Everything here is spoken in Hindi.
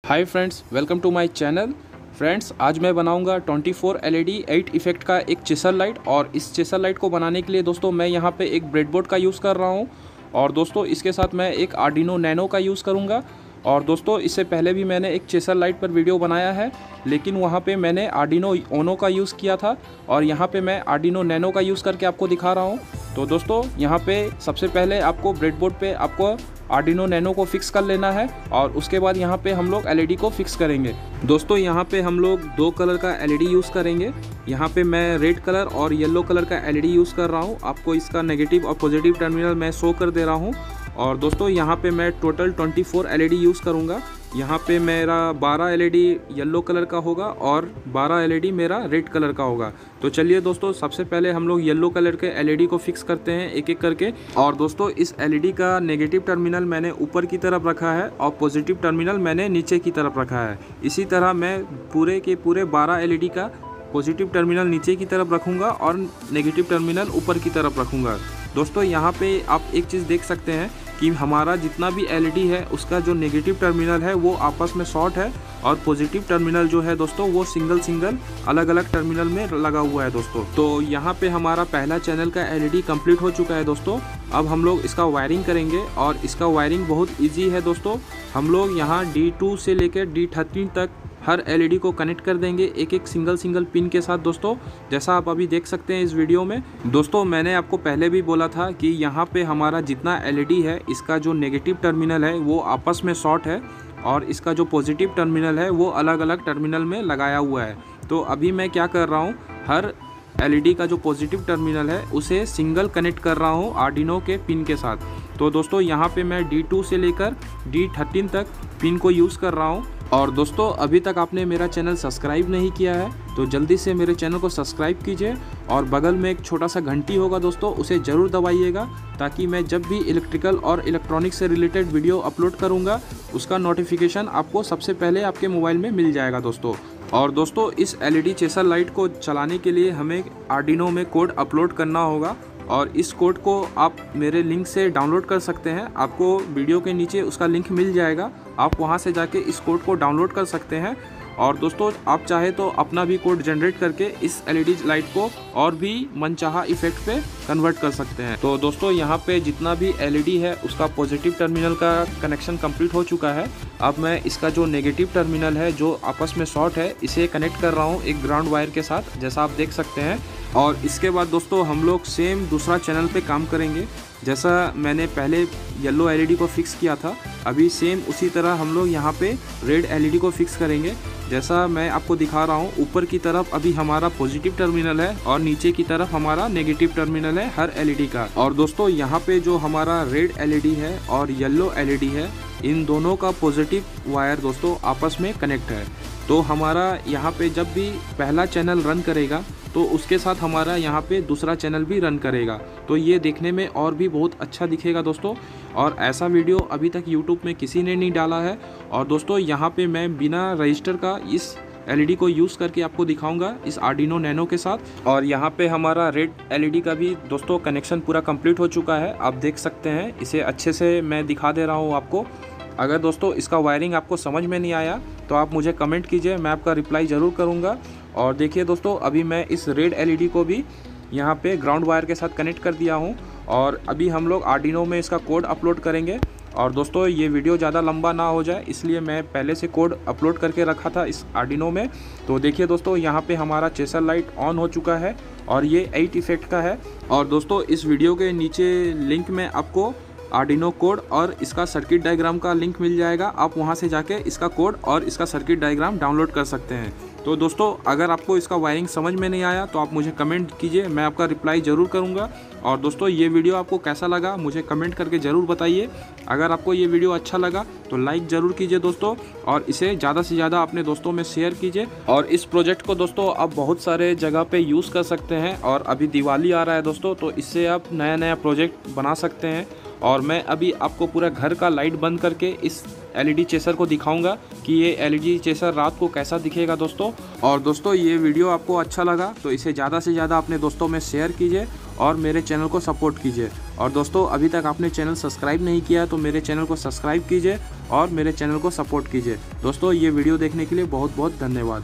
Hi friends, welcome to my channel. Friends, आज मैं बनाऊंगा 24 LED 8 इफेक्ट का एक चेसर लाइट। और इस चेसर लाइट को बनाने के लिए दोस्तों मैं यहाँ पे एक ब्रेडबोर्ड का यूज़ कर रहा हूँ। और दोस्तों इसके साथ मैं एक आर्डिनो नैनो का यूज़ करूँगा। और दोस्तों इससे पहले भी मैंने एक चेसर लाइट पर वीडियो बनाया है, लेकिन वहाँ पे मैंने आर्डिनो ओनो का यूज़ किया था और यहाँ पे मैं आर्डिनो नैनो का यूज़ करके आपको दिखा रहा हूँ। तो दोस्तों यहाँ पे सबसे पहले आपको ब्रेडबोर्ड पे आपको आर्डिनो नैनो को फिक्स कर लेना है और उसके बाद यहाँ पे हम लोग LED को फिक्स करेंगे। दोस्तों यहाँ पे हम लोग दो कलर का LED यूज़ करेंगे। यहाँ पे मैं रेड कलर और येलो कलर का LED यूज़ कर रहा हूँ। आपको इसका नेगेटिव और पॉजिटिव टर्मिनल मैं शो कर दे रहा हूँ। और दोस्तों यहाँ पे मैं टोटल 24 LED यूज़ करूँगा। यहाँ पे मेरा 12 LED येलो कलर का होगा और 12 LED मेरा रेड कलर का होगा। तो चलिए दोस्तों, सबसे पहले हम लोग येलो कलर के LED को फिक्स करते हैं एक एक करके। और दोस्तों इस LED का नेगेटिव टर्मिनल मैंने ऊपर की तरफ रखा है और पॉजिटिव टर्मिनल मैंने नीचे की तरफ रखा है। इसी तरह मैं पूरे के पूरे 12 LED का पॉजिटिव टर्मिनल नीचे की तरफ रखूँगा और नेगेटिव टर्मिनल ऊपर की तरफ रखूँगा। दोस्तों यहाँ पे आप एक चीज़ देख सकते हैं कि हमारा जितना भी LED है उसका जो नेगेटिव टर्मिनल है वो आपस में शॉर्ट है और पॉजिटिव टर्मिनल जो है दोस्तों वो सिंगल अलग अलग टर्मिनल में लगा हुआ है दोस्तों। तो यहाँ पे हमारा पहला चैनल का LED कंप्लीट हो चुका है दोस्तों। अब हम लोग इसका वायरिंग करेंगे और इसका वायरिंग बहुत ईजी है दोस्तों। हम लोग यहाँ D2 से लेकर D13 तक हर LED को कनेक्ट कर देंगे एक एक सिंगल पिन के साथ दोस्तों, जैसा आप अभी देख सकते हैं इस वीडियो में। दोस्तों मैंने आपको पहले भी बोला था कि यहाँ पे हमारा जितना LED है इसका जो नेगेटिव टर्मिनल है वो आपस में शॉर्ट है और इसका जो पॉजिटिव टर्मिनल है वो अलग अलग टर्मिनल में लगाया हुआ है। तो अभी मैं क्या कर रहा हूँ, हर LED का जो पॉजिटिव टर्मिनल है उसे सिंगल कनेक्ट कर रहा हूँ आर्डिनो के पिन के साथ। तो दोस्तों यहाँ पे मैं D2 से लेकर D13 तक पिन को यूज़ कर रहा हूँ। और दोस्तों अभी तक आपने मेरा चैनल सब्सक्राइब नहीं किया है तो जल्दी से मेरे चैनल को सब्सक्राइब कीजिए और बगल में एक छोटा सा घंटी होगा दोस्तों, उसे ज़रूर दबाइएगा ताकि मैं जब भी इलेक्ट्रिकल और इलेक्ट्रॉनिक से रिलेटेड वीडियो अपलोड करूँगा उसका नोटिफिकेशन आपको सबसे पहले आपके मोबाइल में मिल जाएगा दोस्तों। और दोस्तों इस LED चेसर लाइट को चलाने के लिए हमें आर्डिनो में कोड अपलोड करना होगा और इस कोड को आप मेरे लिंक से डाउनलोड कर सकते हैं। आपको वीडियो के नीचे उसका लिंक मिल जाएगा, आप वहां से जाके इस कोड को डाउनलोड कर सकते हैं। और दोस्तों आप चाहे तो अपना भी कोड जनरेट करके इस LED लाइट को और भी मनचाहा इफेक्ट पे कन्वर्ट कर सकते हैं। तो दोस्तों यहाँ पे जितना भी LED है उसका पॉजिटिव टर्मिनल का कनेक्शन कंप्लीट हो चुका है। अब मैं इसका जो नेगेटिव टर्मिनल है जो आपस में शॉर्ट है इसे कनेक्ट कर रहा हूँ एक ग्राउंड वायर के साथ, जैसा आप देख सकते हैं। और इसके बाद दोस्तों हम लोग सेम दूसरा चैनल पे काम करेंगे। जैसा मैंने पहले येलो LED को फिक्स किया था, अभी सेम उसी तरह हम लोग यहाँ पे रेड LED को फिक्स करेंगे। जैसा मैं आपको दिखा रहा हूँ, ऊपर की तरफ अभी हमारा पॉजिटिव टर्मिनल है और नीचे की तरफ हमारा नेगेटिव टर्मिनल है हर LED का। और दोस्तों यहाँ पे जो हमारा रेड LED है और येलो LED है, इन दोनों का पॉजिटिव वायर दोस्तों आपस में कनेक्ट है। तो हमारा यहाँ पे जब भी पहला चैनल रन करेगा तो उसके साथ हमारा यहाँ पे दूसरा चैनल भी रन करेगा। तो ये देखने में और भी बहुत अच्छा दिखेगा दोस्तों। और ऐसा वीडियो अभी तक YouTube में किसी ने नहीं डाला है। और दोस्तों यहाँ पे मैं बिना रजिस्टर का इस LED को यूज़ करके आपको दिखाऊंगा इस आर्डिनो नैनो के साथ। और यहाँ पे हमारा रेड LED का भी दोस्तों कनेक्शन पूरा कंप्लीट हो चुका है, आप देख सकते हैं। इसे अच्छे से मैं दिखा दे रहा हूँ आपको। अगर दोस्तों इसका वायरिंग आपको समझ में नहीं आया तो आप मुझे कमेंट कीजिए, मैं आपका रिप्लाई ज़रूर करूँगा। और देखिए दोस्तों अभी मैं इस रेड LED को भी यहाँ पे ग्राउंड वायर के साथ कनेक्ट कर दिया हूँ और अभी हम लोग आर्डिनो में इसका कोड अपलोड करेंगे। और दोस्तों ये वीडियो ज़्यादा लंबा ना हो जाए इसलिए मैं पहले से कोड अपलोड करके रखा था इस आर्डिनो में। तो देखिए दोस्तों यहाँ पे हमारा चेसर लाइट ऑन हो चुका है और ये 8 इफेक्ट का है। और दोस्तों इस वीडियो के नीचे लिंक में आपको आर्डिनो कोड और इसका सर्किट डायग्राम का लिंक मिल जाएगा, आप वहां से जाके इसका कोड और इसका सर्किट डायग्राम डाउनलोड कर सकते हैं। तो दोस्तों अगर आपको इसका वायरिंग समझ में नहीं आया तो आप मुझे कमेंट कीजिए, मैं आपका रिप्लाई ज़रूर करूंगा। और दोस्तों ये वीडियो आपको कैसा लगा मुझे कमेंट करके ज़रूर बताइए। अगर आपको ये वीडियो अच्छा लगा तो लाइक ज़रूर कीजिए दोस्तों और इसे ज़्यादा से ज़्यादा अपने दोस्तों में शेयर कीजिए। और इस प्रोजेक्ट को दोस्तों आप बहुत सारे जगह पे यूज़ कर सकते हैं। और अभी दिवाली आ रहा है दोस्तों, तो इससे आप नया प्रोजेक्ट बना सकते हैं। और मैं अभी आपको पूरा घर का लाइट बंद करके इस LED चेसर को दिखाऊंगा कि ये LED चेसर रात को कैसा दिखेगा दोस्तों। और दोस्तों ये वीडियो आपको अच्छा लगा तो इसे ज़्यादा से ज़्यादा अपने दोस्तों में शेयर कीजिए और मेरे चैनल को सपोर्ट कीजिए। और दोस्तों अभी तक आपने चैनल सब्सक्राइब नहीं किया तो मेरे चैनल को सब्सक्राइब कीजिए और मेरे चैनल को सपोर्ट कीजिए। दोस्तों ये वीडियो देखने के लिए बहुत बहुत धन्यवाद।